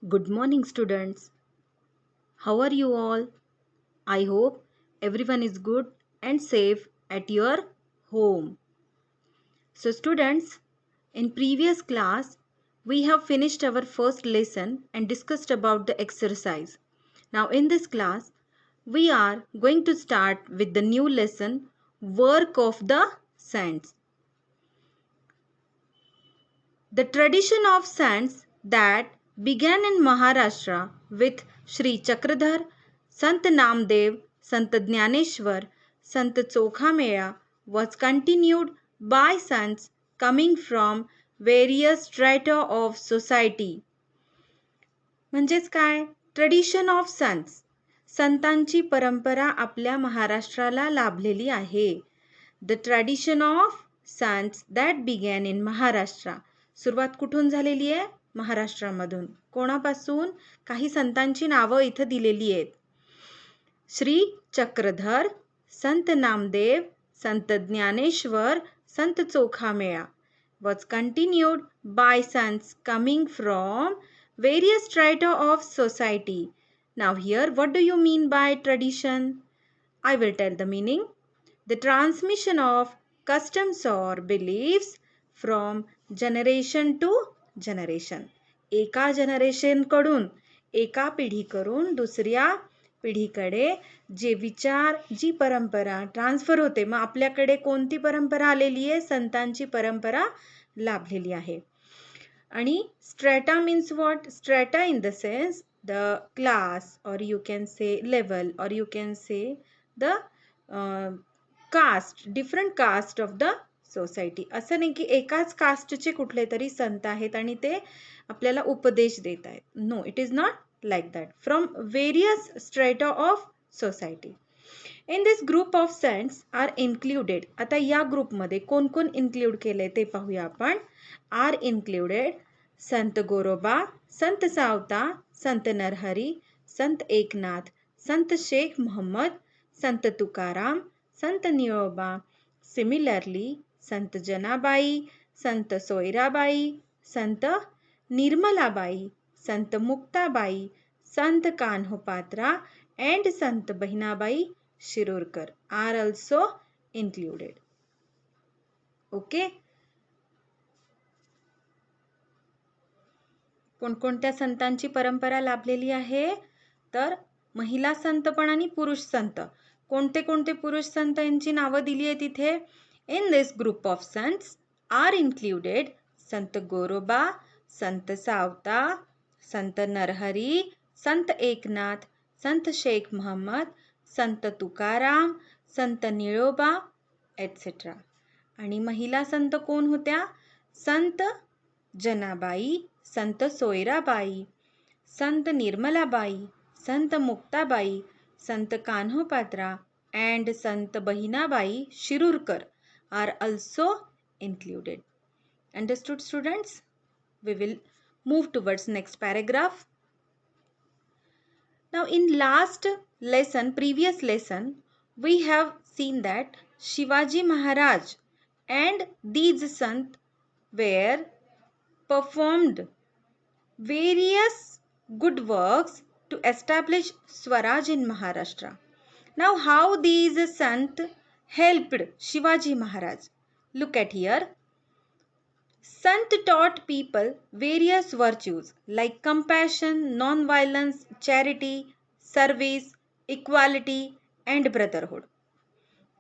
Good morning, students. How are you all? I hope everyone is good and safe at your home. So, students, in previous class, we have finished our first lesson and discussed about the exercise. Now, in this class, we are going to start with the new lesson, Work of the Saints. The tradition of saints that began in Maharashtra with Sri Chakradhar, Sant Namdev, Sant Jnaneshwar, Sant Chokhamela was continued by saints coming from various strata of society. म्हणजेच काय? Tradition of sons, संतांची परंपरा आपल्या महाराष्ट्राला लाभलेली आहे. The tradition of saints that began in Maharashtra. सुरुवात कुठून झालेली आहे? महाराष्ट्रामधून. कोणापासून? काही संतांची नावं इथं दिलेली आहेत. श्री चक्रधर, संत नामदेव, संत ज्ञानेश्वर, संत Chokhamela was continued by sons coming from various strata of society. Now here, what do you mean by tradition? I will tell the meaning. The transmission of customs or beliefs from generation to generation. एका generation कडून, एका पिढीकडून दुसऱ्या पिढीकडे जे विचार, जी परंपरा transfer होते. मग आपल्याकडे कोणती परंपरा आलेली आहे? संतांची परंपरा लाभलेली आहे. आणि strata means what? Strata in the sense the class, or you can say level, or you can say the caste, different caste of the society. असं नाही की एकाच कास्टचे कुठले तरी संत आहेत आणि ते आपल्याला उपदेश देत आहेत. No, it is not like that. From various strata of society. In this group of saints are included. आता या ग्रुपमध्ये कोण कोण इन्क्लूड केले ते पाहूया आपण. R included Sant Goroba, Sant Savata, Sant Narhari, Sant Eknath, Sant Shaikh Mohammed, Sant Tukaram, Sant Niloba. Similarly Sant Janabai, Sant Soyarabai, Sant Nirmalabai, Sant Muktabai, Sant Kanhopatra and Sant Bahinabai Shirurkar are also included. Okay. कोणकोणत्या संतांची परंपरा लाभलेली आहे? तर महिला संत पण आणि पुरुष संत. कोणते कोणते पुरुष संत यांची नावं दिली आहेत इथे? In this group of saints are included Sant Goroba, Sant Savata, Sant Narhari, Sant Eknath, Sant Shaikh Mohammed, Sant Tukaram, Sant Niloba etcetera. आणि महिला संत कोण होत्या? संत जनाबाई, संत सोयराबाई, संत निर्मलाबाई, संत मुक्ताबाई, संत Kanhopatra and Sant Bahinabai Shirurkar are also included. Understood, students? We will move towards next paragraph. Now in last lesson, previous lesson, we have seen that Shivaji Maharaj and these sant were performed various good works to establish Swaraj in Maharashtra. Now how these sant helped Shivaji Maharaj? Look at here. Sant taught people various virtues like compassion, non-violence, charity, service, equality and brotherhood.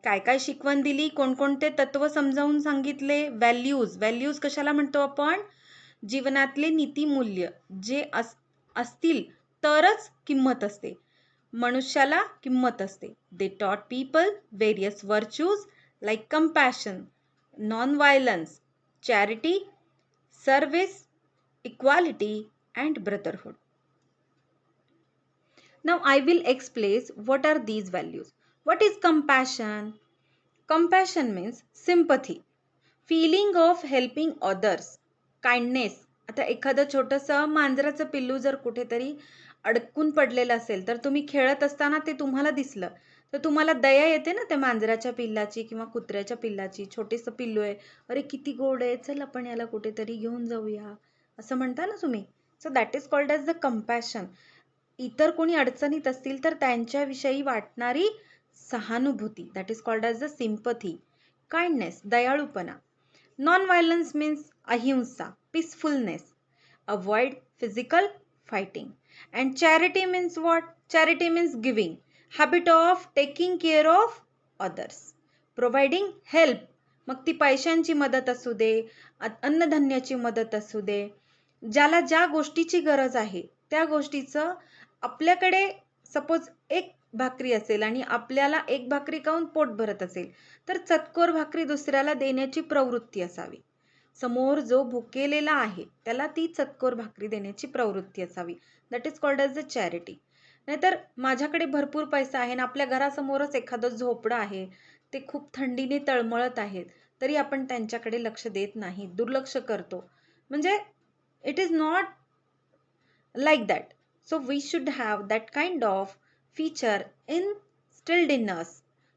काय काय शिकवण दिली? कोणकोणते तत्व समजावून सांगितले? Values कशाला म्हणतो आपण? जीवनातले नीतिमूल्य जे असतील तरच किंमत असते, मनुष्याला किंमत असते. They taught people various virtues like compassion, non violence, charity, service, equality and brotherhood. Now I will explain what are these values. What is compassion? Compassion means sympathy, feeling of helping others, kindness. आता एखादं छोटंसं मांजराचं पिल्लू जर कुठेतरी अडकून पडलेलं असेल तर तुम्ही खेळत असताना ते तुम्हाला दिसलं तर तुम्हाला दया येते ना त्या मांजराच्या पिल्लाची किंवा कुत्र्याच्या पिल्लाची. छोटेसं पिल्लू आहे, अरे किती गोड आहे, चल आपण याला कुठेतरी घेऊन जाऊया असं म्हणता ना तुम्ही. So that is called as the compassion. इतर कोणी अडचणीत असतील तर त्यांच्याविषयी वाटणारी सहानुभूती, that is called as the sympathy. Kindness, दयाळूपणा. Non violence means ahimsa, peacefulness, avoid physical fighting. And charity means what? Charity means giving, habit of taking care of others, providing help. मग ती पैशांची मदत असू दे, अन्नधान्याची मदत असू दे, ज्याला ज्या गोष्टीची गरज आहे त्या गोष्टीचं, आपल्याकडे सपोज एक भाकरी असेल आणि आपल्याला एक भाकरी खाऊन पोट भरत असेल तर चतकोर भाकरी दुसऱ्याला देण्याची प्रवृत्ती असावी. समोर जो भुकेलेला आहे त्याला ती चतकोर भाकरी देण्याची प्रवृत्ती असावी. That is called as the charity. नाहीतर माझ्याकडे भरपूर पैसा आहे आणि आपल्या घरासमोरच एखादं झोपडं आहे, ते खूप थंडीने तळमळत आहेत, तरी आपण त्यांच्याकडे लक्ष देत नाही, दुर्लक्ष करतो. म्हणजे it is not like that. So we should have that kind of feature instilled in us.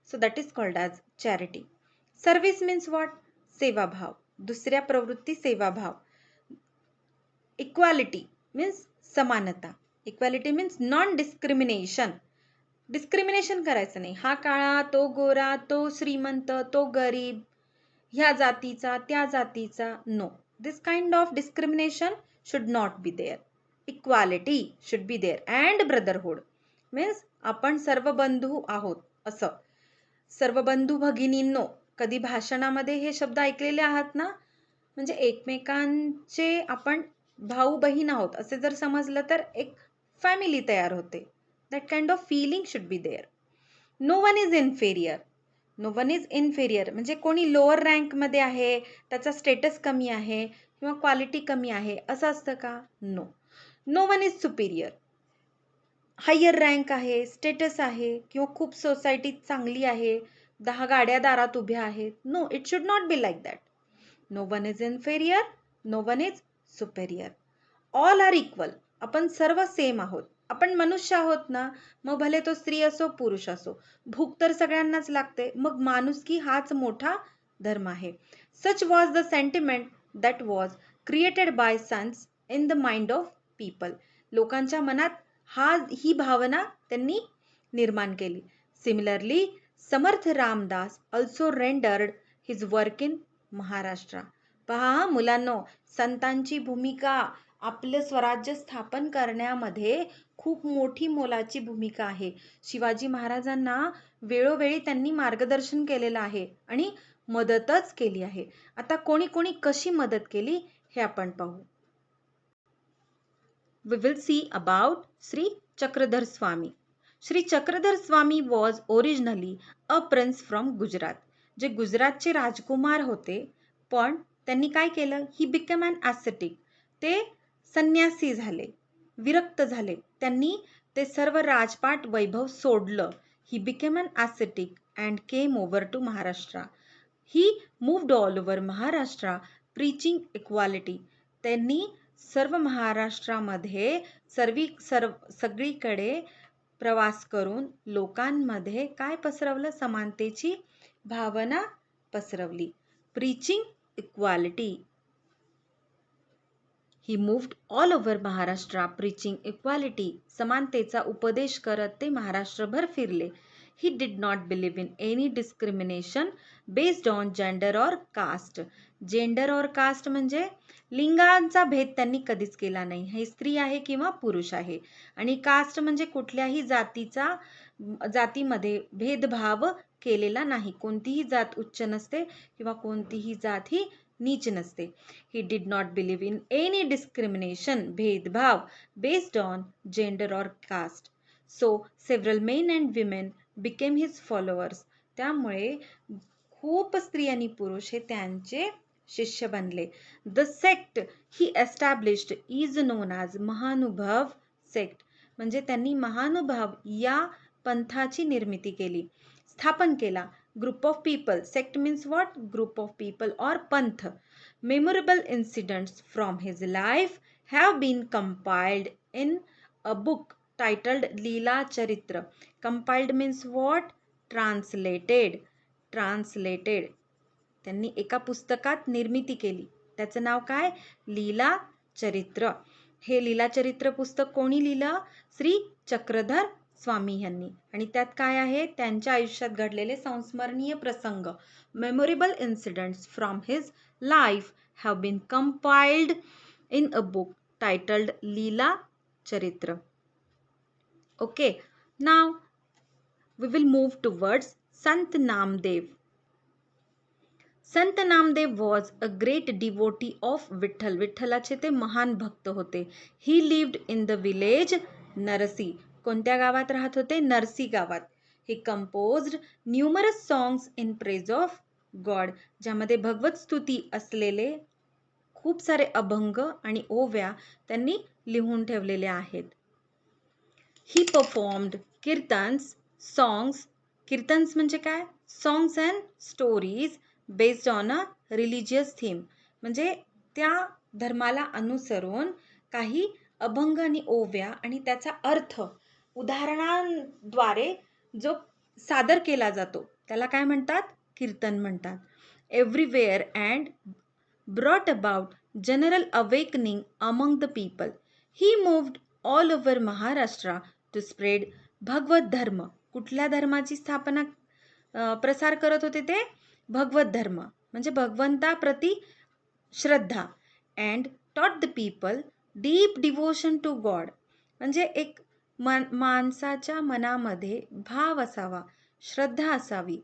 So that is called as charity. Service means what? सेवा भाव, दुसऱ्या प्रवृत्ती सेवा भाव. Equality means समानता. Equality means non discrimination. Discrimination करायचं नाही, हा काळा, तो गोरा, तो श्रीमंत, तो गरीब, ह्या जातीचा त्या जातीचा. No, this kind of discrimination should not be there. Equality should be there. And brotherhood means आपण सर्व बंधू आहोत असं. सर्व बंधू भगिनींनो, कधी भाषणामध्ये हे शब्द ऐकलेले आहात ना? म्हणजे एकमेकांचे आपण भाऊ बहीण आहोत असे जर समजलं तर एक फॅमिली तयार होते. That kind of feeling should be there. No one is inferior. No one is inferior म्हणजे कोणी लोअर रँकमध्ये आहे, त्याचा स्टेटस कमी आहे किंवा क्वालिटी कमी आहे असं असतं का? No. No one is superior. Higher rank आहे, स्टेटस आहे किंवा खूप सोसायटीत चांगली आहे, 10 गाड्या दारात उभ्या आहेत. No, it should not be like that. No one is inferior, no one is superior. All are equal. आपण सर्व सेम आहोत. आपण मनुष्य आहोत ना, मग भले तो स्त्री असो पुरुष असो, भूक तर सगळ्यांनाच लागते. मग माणुसकी हाच मोठा धर्म आहे. Such was the sentiment that was created by saints in the mind of people. लोकांच्या मनात ही भावना त्यांनी निर्माण केली. Similarly Samarth Ramdas also rendered his work in Maharashtra. पहा मुलांनो, संतांची भूमिका आपलं स्वराज्य स्थापन करण्यामध्ये खूप मोठी मोलाची भूमिका आहे. शिवाजी महाराजांना वेळोवेळी त्यांनी मार्गदर्शन केलेलं आहे आणि मदतच केली आहे. आता कोणी कोणी कशी मदत केली हे आपण पाहू. We will see about Sri Chakradhar Swami. Sri Chakradhar Swami was originally a prince from Gujarat. जे गुजरातचे राजकुमार होते, पण त्यांनी काय केलं? He became an ascetic. ते संन्यासी झाले, विरक्त झाले. त्यांनी ते सर्व राजपाट वैभव सोडलं. He became an ascetic and came over to Maharashtra. He moved all over Maharashtra preaching equality. त्यांनी सर्व महाराष्ट्रामध्ये सगळीकडे प्रवास करून लोकांमध्ये काय पसरवलं? समानतेची भावना पसरवली. Preaching equality. He moved all over Maharashtra preaching equality. समानतेचा उपदेश करत ते महाराष्ट्रभर फिरले. He did not believe in any discrimination based on gender or caste. Gender और कास्ट म्हणजे लिंगांचा भेद त्यांनी कधीच केला नाही. हे स्त्री आहे किंवा पुरुष आहे. आणि कास्ट म्हणजे कुठल्याही जातीमध्ये भेदभाव केलेला नाही. कोणतीही जात उच्च नसते किंवा कोणतीही जात ही नीच नसते. He did not believe in any discrimination, भेदभाव based on gender or caste. So several men and women became his followers. त्यामुळे खूप स्त्री आणि पुरुष हे त्यांचे शिष्य बनले. The sect he established is known as Mahanubhav sect. म्हणजे त्यांनी महानुभव या पंथाची निर्मिती केली, स्थापन केला. Group of people. Sect means what? Group of people or panth. Memorable incidents from his life have been compiled in a book titled Leela Charitra. Compiled means what? Translated. Translated. त्यांनी एका पुस्तकात निर्मिती केली. त्याचं नाव काय? लीला चरित्र. हे लीलाचरित्र पुस्तक कोणी लिहिलं? श्री चक्रधर स्वामी यांनी. आणि त्यात काय आहे? त्यांच्या आयुष्यात घडलेले संस्मरणीय प्रसंग, memorable incidents from his life have been compiled in a book titled Leela Charitra. Okay, now we will move towards Sant Namdev. Sant Namdev was a great devotee of Vitthal. विठ्ठलाचे ते महान भक्त होते. He lived in the village Narsi. कोणत्या गावात राहत होते? नरसी गावात. He composed numerous songs in praise of God. ज्यामध्ये भगवत स्तुती असलेले खूप सारे अभंग आणि ओव्या त्यांनी लिहून ठेवलेले आहेत. He performed kirtans, songs. Kirtans म्हणजे काय? Songs and stories based on a religious theme. म्हणजे त्या धर्माला अनुसरून काही अभंग आणि ओव्या आणि त्याचा अर्थ उदाहरणांद्वारे जो सादर केला जातो त्याला काय म्हणतात? कीर्तन म्हणतात. Everywhere and brought about general awakening among the people. He moved all over Maharashtra to spread भगवत धर्म. कुठल्या धर्माची स्थापना प्रसार करत होते ते? भगवत धर्म म्हणजे भगवंताप्रती श्रद्धा. And taught the people deep devotion to God. म्हणजे एक माणसाच्या मनामध्ये भाव असावा, श्रद्धा असावी,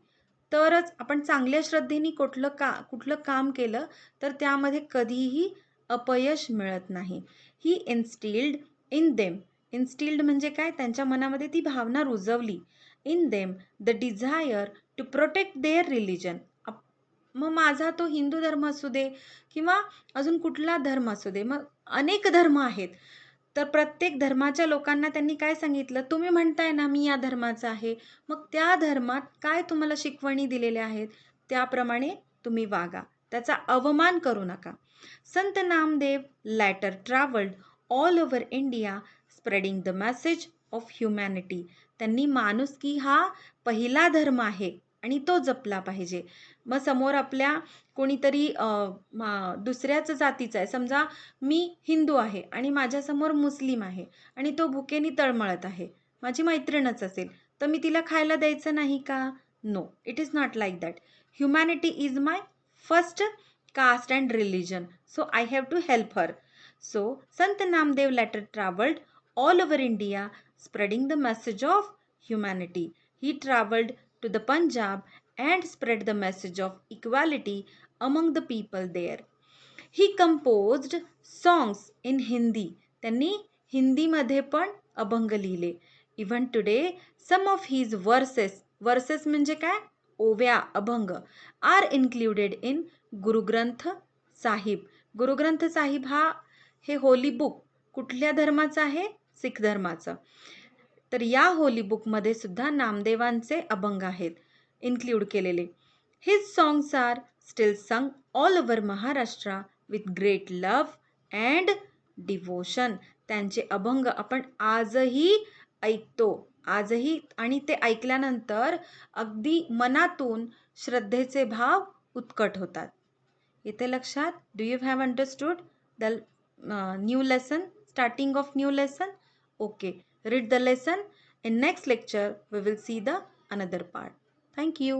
तरच आपण चांगल्या श्रद्धेने कुठलं काम केलं तर त्यामध्ये कधीही अपयश मिळत नाही. ही इन्स्टिल्ड इन देम. इन्स्टिल्ड म्हणजे काय? त्यांच्या मनामध्ये ती भावना रुजवली. In them the desire to protect their religion. मग माझा तो हिंदू धर्म असू दे किंवा अजून कुठला धर्म असू दे, मग अनेक धर्म आहेत, तर प्रत्येक धर्माच्या लोकांना त्यांनी काय सांगितलं? तुम्ही म्हणताय ना मी या धर्माचा आहे, मग त्या धर्मात काय तुम्हाला शिकवणी दिलेल्या आहेत त्याप्रमाणे तुम्ही वागा, त्याचा अवमान करू नका. संत Namdev later travelled all over India spreading the message of humanity. त्यांनी माणुसकी हा पहिला धर्म आहे आणि तो जपला पाहिजे. मग समोर आपल्या कोणीतरी दुसऱ्याच जातीचा आहे, समजा मी हिंदू आहे आणि माझ्यासमोर मुस्लिम आहे आणि तो भुकेने तळमळत आहे, माझी मैत्रीणच असेल, तर मी तिला खायला द्यायचं नाही का? No, it is not like that. Humanity is my first caste and religion, so I have to help her. So Sant Namdev later travelled all over India spreading the message of humanity. He traveled to the Punjab and spread the message of equality among the people there. He composed songs in Hindi. त्यांनी हिंदीमध्ये पण अभंग लिहिले. Even today, some of his verses म्हणजे काय? ओव्या, अभंग are included in Guru Granth Sahib. Guru Granth Sahib हे होली बुक कुठल्या धर्माचं आहे? सिख धर्माचं. तर या होली बुकमध्ये सुद्धा नामदेवांचे अभंग आहेत इन्क्लूड केलेले. हिज सॉंग्स आर स्टील संग all over Maharashtra with great love and devotion. त्यांचे अभंग आपण आजही ऐकतो, आजही, आणि ते ऐकल्यानंतर अगदी मनातून श्रद्धेचे भाव उत्कट होतात. इथे लक्षात, do you have understood the new lesson, starting of new lesson? Okay, read the lesson. In next lecture we will see the another part. Thank you.